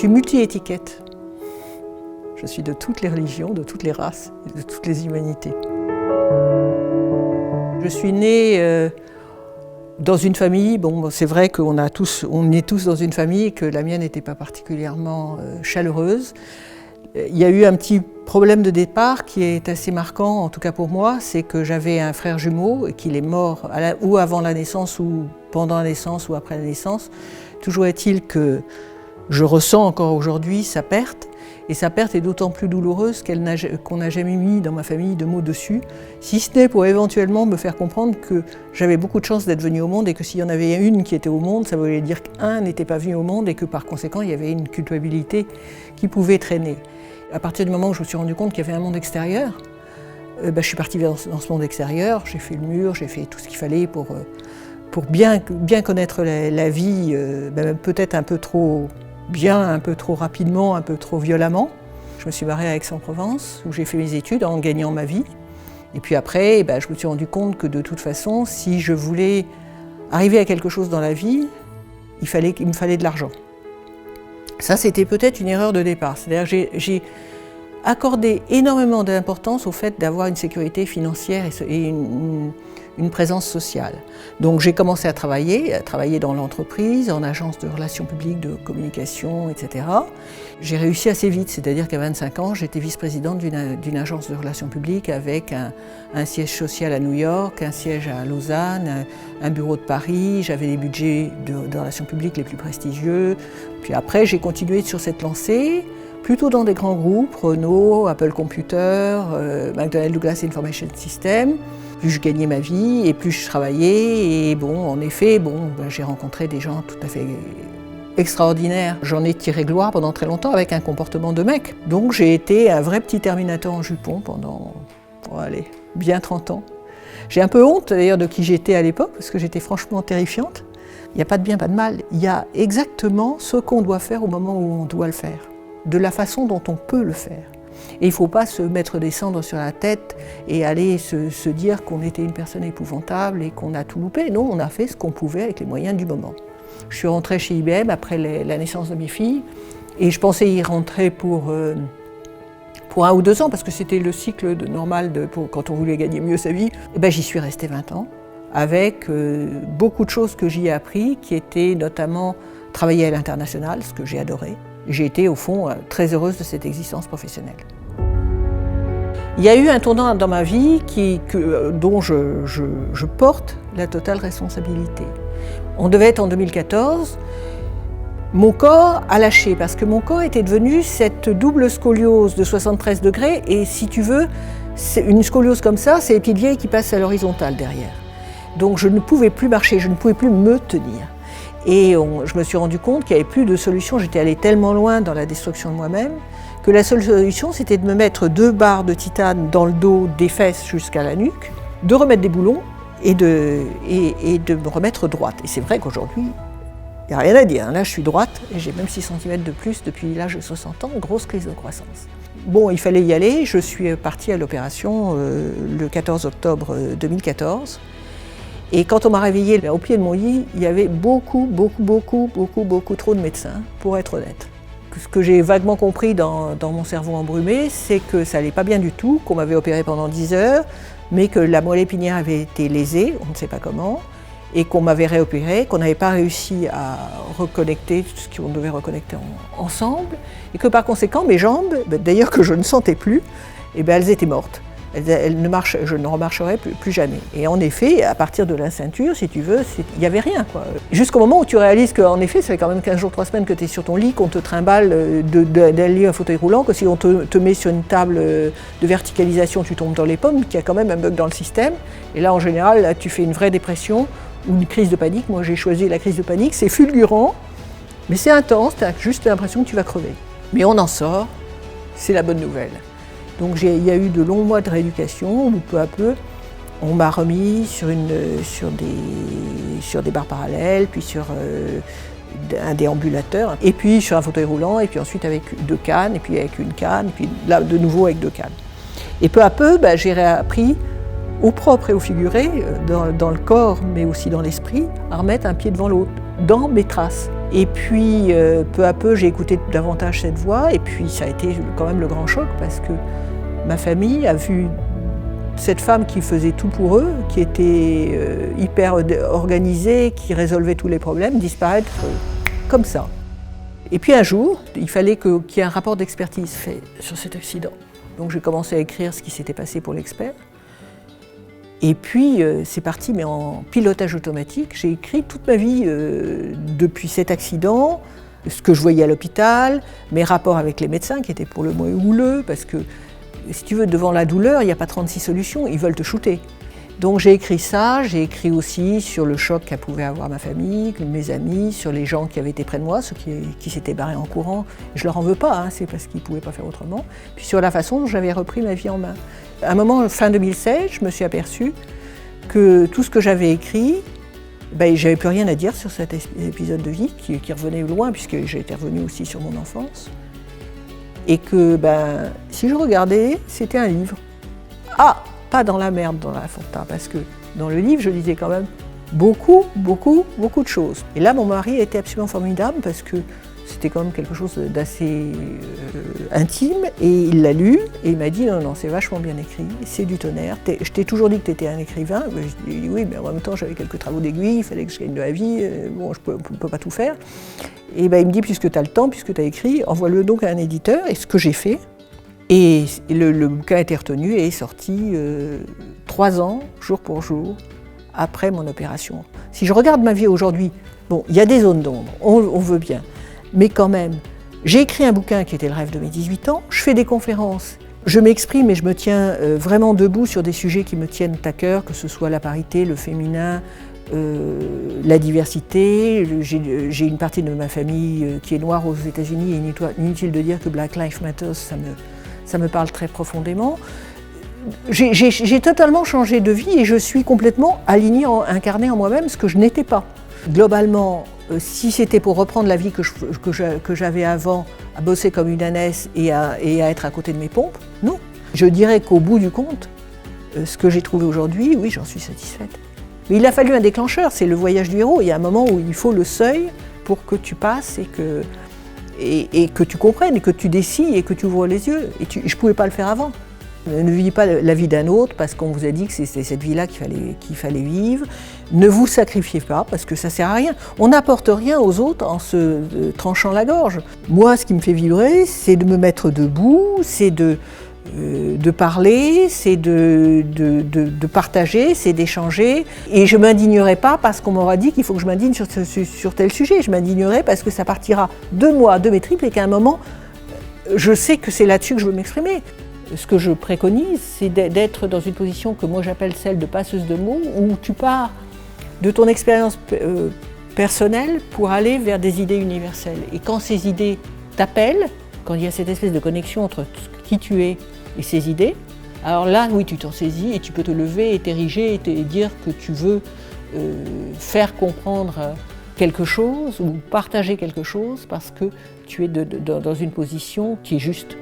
suis multi-étiquette. Je suis de toutes les religions, de toutes les races, de toutes les humanités. Je suis née dans une famille, bon, c'est vrai qu'on est tous dans une famille et que la mienne n'était pas particulièrement chaleureuse. Il y a eu un petit problème de départ qui est assez marquant, en tout cas pour moi, c'est que j'avais un frère jumeau et qu'il est mort ou avant la naissance ou pendant la naissance ou après la naissance. Toujours est-il que je ressens encore aujourd'hui sa perte, et sa perte est d'autant plus douloureuse qu'on n'a jamais mis dans ma famille de mots dessus, si ce n'est pour éventuellement me faire comprendre que j'avais beaucoup de chance d'être venue au monde et que s'il y en avait une qui était au monde, ça voulait dire qu'un n'était pas venu au monde et que par conséquent il y avait une culpabilité qui pouvait traîner. À partir du moment où je me suis rendu compte qu'il y avait un monde extérieur, je suis partie dans ce monde extérieur, j'ai fait le mur, j'ai fait tout ce qu'il fallait pour bien connaître la vie, peut-être un peu trop bien, un peu trop rapidement, un peu trop violemment. Je me suis mariée à Aix-en-Provence, où j'ai fait mes études en gagnant ma vie. Et puis après, je me suis rendu compte que de toute façon, si je voulais arriver à quelque chose dans la vie, il me fallait de l'argent. Ça, c'était peut-être une erreur de départ. C'est-à-dire que j'ai accordé énormément d'importance au fait d'avoir une sécurité financière et une présence sociale. Donc j'ai commencé à travailler dans l'entreprise, en agence de relations publiques, de communication, etc. J'ai réussi assez vite, c'est-à-dire qu'à 25 ans, j'étais vice-présidente d'une agence de relations publiques avec un siège social à New York, un siège à Lausanne, un bureau de Paris. J'avais les budgets de relations publiques les plus prestigieux. Puis après, j'ai continué sur cette lancée, plutôt dans des grands groupes, Renault, Apple Computer, McDonnell Douglas Information System. Plus je gagnais ma vie et plus je travaillais. Et en effet, j'ai rencontré des gens tout à fait extraordinaires. J'en ai tiré gloire pendant très longtemps avec un comportement de mec. Donc j'ai été un vrai petit Terminator en jupon pendant, bien 30 ans. J'ai un peu honte d'ailleurs de qui j'étais à l'époque parce que j'étais franchement terrifiante. Il n'y a pas de bien, pas de mal. Il y a exactement ce qu'on doit faire au moment où on doit le faire, de la façon dont on peut le faire. Et il ne faut pas se mettre des cendres sur la tête et aller se dire qu'on était une personne épouvantable et qu'on a tout loupé. Non, on a fait ce qu'on pouvait avec les moyens du moment. Je suis rentrée chez IBM après la naissance de mes filles et je pensais y rentrer pour 1 ou 2 ans parce que c'était le cycle normal quand on voulait gagner mieux sa vie. Et j'y suis restée 20 ans avec beaucoup de choses que j'y ai appris qui étaient notamment travailler à l'international, ce que j'ai adoré. J'ai été au fond très heureuse de cette existence professionnelle. Il y a eu un tournant dans ma vie dont je porte la totale responsabilité. On devait être en 2014. Mon corps a lâché parce que mon corps était devenu cette double scoliose de 73 degrés et si tu veux, une scoliose comme ça, c'est les pieds de vieille qui passent à l'horizontale derrière. Donc je ne pouvais plus marcher, je ne pouvais plus me tenir. Et je me suis rendu compte qu'il n'y avait plus de solution. J'étais allée tellement loin dans la destruction de moi-même que la seule solution, c'était de me mettre 2 barres de titane dans le dos, des fesses jusqu'à la nuque, de remettre des boulons et de me remettre droite. Et c'est vrai qu'aujourd'hui, il n'y a rien à dire. Là, je suis droite et j'ai même 6 cm de plus depuis l'âge de 60 ans, grosse crise de croissance. Il fallait y aller. Je suis partie à l'opération le 14 octobre 2014. Et quand on m'a réveillée au pied de mon lit, il y avait beaucoup trop de médecins, pour être honnête. Ce que j'ai vaguement compris dans mon cerveau embrumé, c'est que ça n'allait pas bien du tout, qu'on m'avait opéré pendant 10 heures, mais que la moelle épinière avait été lésée, on ne sait pas comment, et qu'on m'avait réopéré, qu'on n'avait pas réussi à reconnecter tout ce qu'on devait reconnecter ensemble, et que par conséquent, mes jambes, d'ailleurs que je ne sentais plus, elles étaient mortes. Je ne remarcherai plus jamais. Et en effet, à partir de la ceinture, si tu veux, il n'y avait rien, quoi. Jusqu'au moment où tu réalises qu'en effet, ça fait quand même 15 jours, 3 semaines que tu es sur ton lit, qu'on te trimballe d'aller à un fauteuil roulant, que si on te met sur une table de verticalisation, tu tombes dans les pommes, qu'il y a quand même un bug dans le système. Et là, en général, là, tu fais une vraie dépression ou une crise de panique. Moi, j'ai choisi la crise de panique. C'est fulgurant, mais c'est intense, tu as juste l'impression que tu vas crever. Mais on en sort, c'est la bonne nouvelle. Donc il y a eu de longs mois de rééducation où peu à peu on m'a remis sur des barres parallèles, puis sur un déambulateur, et puis sur un fauteuil roulant, et puis ensuite avec 2 cannes, et puis avec une canne, et puis là de nouveau avec 2 cannes. Et peu à peu, j'ai réappris au propre et au figuré, dans le corps mais aussi dans l'esprit, à remettre un pied devant l'autre, dans mes traces. Et puis, peu à peu, j'ai écouté davantage cette voix. Et puis, ça a été quand même le grand choc parce que ma famille a vu cette femme qui faisait tout pour eux, qui était hyper organisée, qui résolvait tous les problèmes, disparaître comme ça. Et puis un jour, il fallait qu'il y ait un rapport d'expertise fait sur cet accident. Donc j'ai commencé à écrire ce qui s'était passé pour l'expert. Et puis c'est parti, mais en pilotage automatique. J'ai écrit toute ma vie depuis cet accident, ce que je voyais à l'hôpital, mes rapports avec les médecins qui étaient pour le moins houleux, parce que si tu veux, devant la douleur, il n'y a pas 36 solutions, ils veulent te shooter. Donc j'ai écrit ça, j'ai écrit aussi sur le choc qu'a pouvait avoir ma famille, mes amis, sur les gens qui avaient été près de moi, ceux qui s'étaient barrés en courant. Je leur en veux pas, c'est parce qu'ils ne pouvaient pas faire autrement. Puis sur la façon dont j'avais repris ma vie en main. À un moment, fin 2016, je me suis aperçue que tout ce que j'avais écrit, j'avais plus rien à dire sur cet épisode de vie qui revenait loin, puisque j'étais revenue aussi sur mon enfance. Et que si je regardais, c'était un livre. Ah, pas dans la merde, dans la Fonta, parce que dans le livre, je lisais quand même beaucoup de choses. Et là, mon mari était absolument formidable parce que c'était quand même quelque chose d'assez intime. Et il l'a lu et il m'a dit non, c'est vachement bien écrit, c'est du tonnerre. Je t'ai toujours dit que tu étais un écrivain. Je dis oui, mais en même temps, j'avais quelques travaux d'aiguille, il fallait que je gagne de la vie. Bon, je ne peux pas tout faire. Et il me dit, puisque tu as le temps, puisque tu as écrit, envoie-le donc à un éditeur. Et ce que j'ai fait. Et le bouquin a été retenu et est sorti 3 ans, jour pour jour, après mon opération. Si je regarde ma vie aujourd'hui, bon, il y a des zones d'ombre, on veut bien. Mais quand même, j'ai écrit un bouquin qui était le rêve de mes 18 ans, je fais des conférences, je m'exprime et je me tiens vraiment debout sur des sujets qui me tiennent à cœur, que ce soit la parité, le féminin, la diversité. J'ai une partie de ma famille qui est noire aux États-Unis, et inutile de dire que Black Lives Matter, ça me parle très profondément. J'ai totalement changé de vie et je suis complètement alignée, incarnée en moi-même, ce que je n'étais pas. Globalement, si c'était pour reprendre la vie que j'avais avant, à bosser comme une ânesse et à être à côté de mes pompes, non. Je dirais qu'au bout du compte, ce que j'ai trouvé aujourd'hui, oui, j'en suis satisfaite. Mais il a fallu un déclencheur, c'est le voyage du héros. Il y a un moment où il faut le seuil pour que tu passes et que tu comprennes, et que tu décides et que tu ouvres les yeux. Et je ne pouvais pas le faire avant. Ne vivez pas la vie d'un autre parce qu'on vous a dit que c'était cette vie-là qu'il fallait vivre. Ne vous sacrifiez pas parce que ça ne sert à rien. On n'apporte rien aux autres en se tranchant la gorge. Moi, ce qui me fait vibrer, c'est de me mettre debout, c'est de parler, c'est de partager, c'est d'échanger. Et je ne m'indignerai pas parce qu'on m'aura dit qu'il faut que je m'indigne sur tel sujet. Je m'indignerai parce que ça partira de moi, de mes tripes, et qu'à un moment, je sais que c'est là-dessus que je veux m'exprimer. Ce que je préconise, c'est d'être dans une position que moi j'appelle celle de passeuse de mots, où tu pars de ton expérience personnelle pour aller vers des idées universelles. Et quand ces idées t'appellent, quand il y a cette espèce de connexion entre qui tu es et ces idées, alors là, oui, tu t'en saisis et tu peux te lever et t'ériger et dire que tu veux faire comprendre quelque chose ou partager quelque chose parce que tu es dans une position qui est juste.